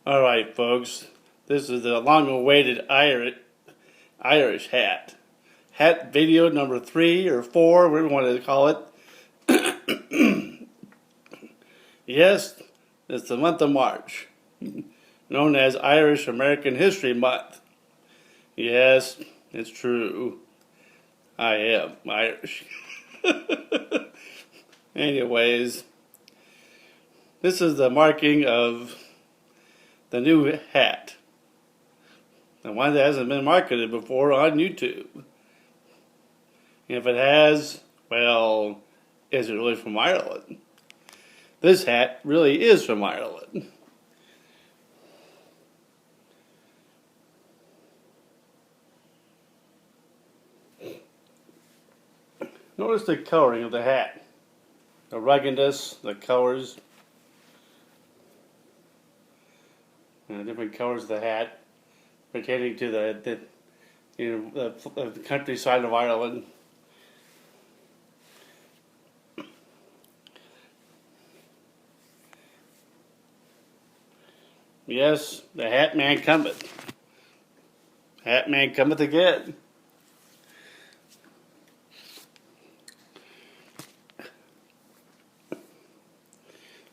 Alright, folks, this is the long-awaited Irish hat. Hat video number 3 or 4, whatever you want to call it. Yes, it's the month of March, known as Irish American History Month. Yes, it's true. I am Irish. Anyways, this is the marking of the new hat. The one that hasn't been marketed before on YouTube. If it has, well, is it really from Ireland? This hat really is from Ireland. Notice the coloring of the hat. The ruggedness, the colors, and the different colors of the hat pertaining to the countryside of Ireland. Yes, the hat man cometh. Hat man cometh again.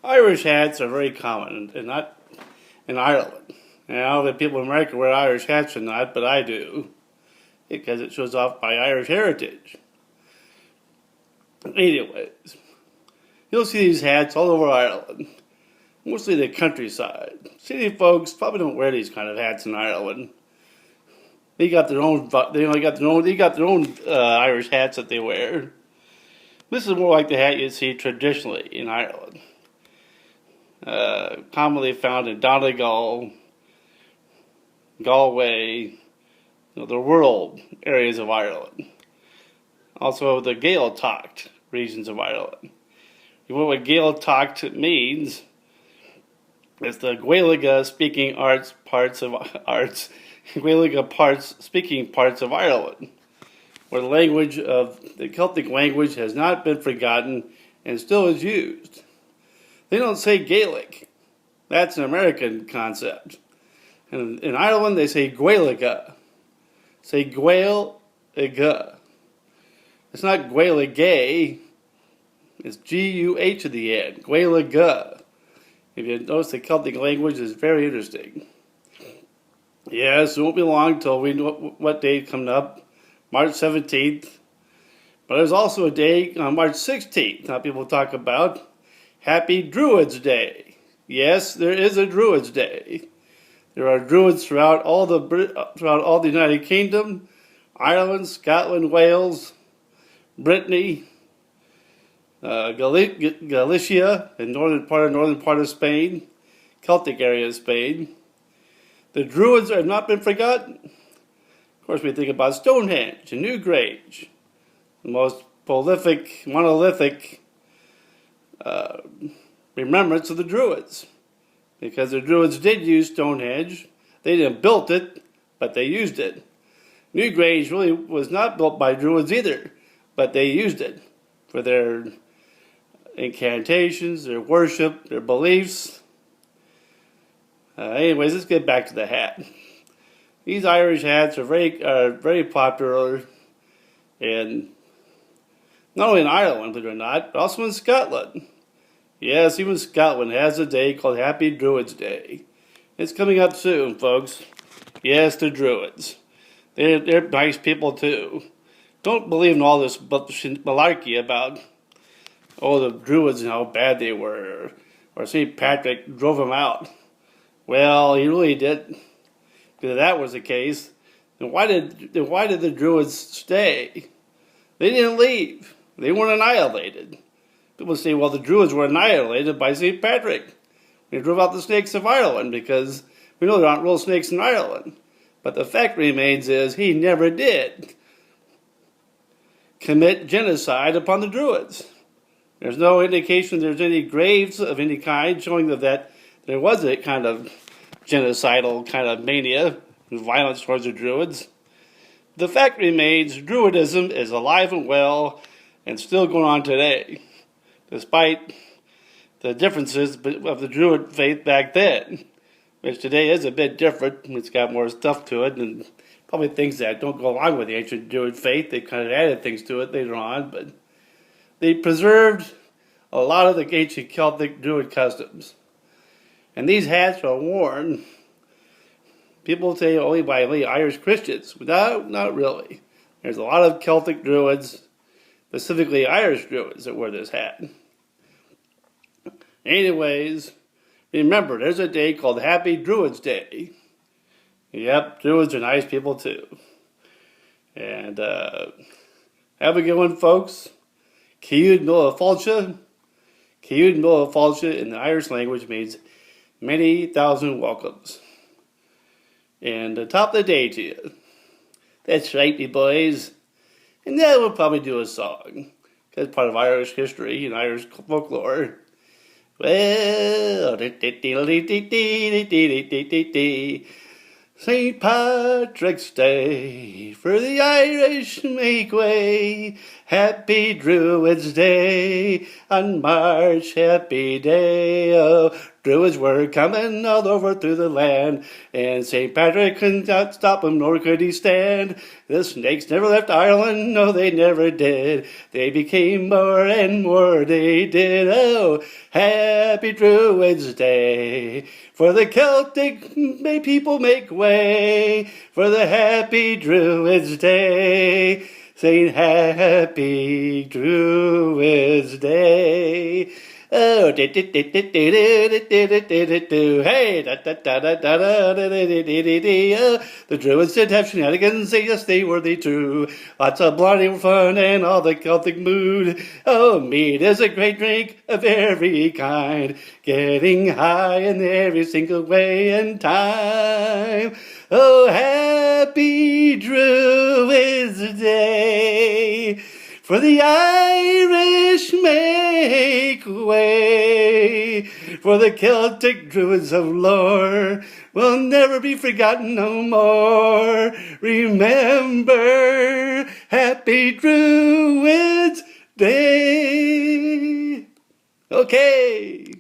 Irish hats are very common, and not in Ireland. And I don't know if people in America wear Irish hats or not, but I do, because it shows off my Irish heritage. Anyways, you'll see these hats all over Ireland, mostly the countryside. City folks probably don't wear these kind of hats in Ireland. They got their own. They got their own Irish hats that they wear. This is more like the hat you see traditionally in Ireland. Commonly found in Donegal, Galway, the rural areas of Ireland. Also the Gaeltacht regions of Ireland. You know what Gaeltacht means? It's the Gaeilge speaking parts of Ireland, where the language of the Celtic language has not been forgotten and still is used. They don't say Gaelic. That's an American concept. And in Ireland, they say Gaeilge. Say Gaeilge. It's not Gaeilge. It's G-U-H at the end. Gaeilge. If you notice, the Celtic language is very interesting. Yes, it won't be long until we know what day coming up. March 17th. But there's also a day on March 16th that people talk about. Happy Druids Day. Yes, there is a Druids Day. There are Druids throughout all the United Kingdom, Ireland, Scotland, Wales, Brittany, Galicia, and northern part of Spain, Celtic area of Spain. The Druids have not been forgotten. Of course, we think about Stonehenge and Newgrange, the most prolific, monolithic remembrance of the Druids, because the Druids did use Stonehenge. They didn't build it, but they used it. Newgrange really was not built by Druids either, but they used it for their incantations, their worship, their beliefs. Anyways, let's get back to the hat. These Irish hats are very popular, and not only in Ireland, believe it or not, but also in Scotland. Yes, even Scotland has a day called Happy Druids Day. It's coming up soon, folks. Yes, the Druids. They're nice people, too. Don't believe in all this malarkey about, the Druids and how bad they were, or St. Patrick drove them out. Well, he really did. Because if that was the case, then why did the Druids stay? They didn't leave. They weren't annihilated. People say, well, the Druids were annihilated by St. Patrick. He drove out the snakes of Ireland, because we know there aren't real snakes in Ireland. But the fact remains is he never did commit genocide upon the Druids. There's no indication there's any graves of any kind showing that there was a kind of genocidal kind of mania and violence towards the Druids. The fact remains Druidism is alive and well and still going on today, despite the differences of the Druid faith back then. which today is a bit different. It's got more stuff to it, and probably things that don't go along with the ancient Druid faith. They kind of added things to it later on, but they preserved a lot of the ancient Celtic Druid customs. And these hats are worn, people say, only by Irish Christians. No, not really. There's a lot of Celtic Druids, specifically Irish Druids, that wear this hat. Anyways, remember, there's a day called Happy Druids Day. Yep, Druids are nice people too. And have a good one, folks. Ciud Milla Fáilte. Ciud Milla Fáilte in the Irish language means many thousand welcomes. And top of the day to you. That's right, me boys. And now we'll probably do a song. That's part of Irish history and Irish folklore. Well, St. Patrick's Day, for the Irish make way. Happy Druids Day, on March happy day. Oh, Druids were coming all over through the land, and St. Patrick could not stop them, nor could he stand. The snakes never left Ireland, no they never did. They became more and more, they did. Oh, happy Druids Day, for the Celtic people make way. For the happy Druids Day, saying Happy Druids Day. Oh, hey, the Druids did have shenanigans, yes, they were the true. Lots of bloody fun and all the Celtic mood. Oh, mead is a great drink of every kind, getting high in every single way and time. Oh, happy Druids Day, for the Irish make way. For the Celtic Druids of lore will never be forgotten no more. Remember, Happy Druids Day. Okay.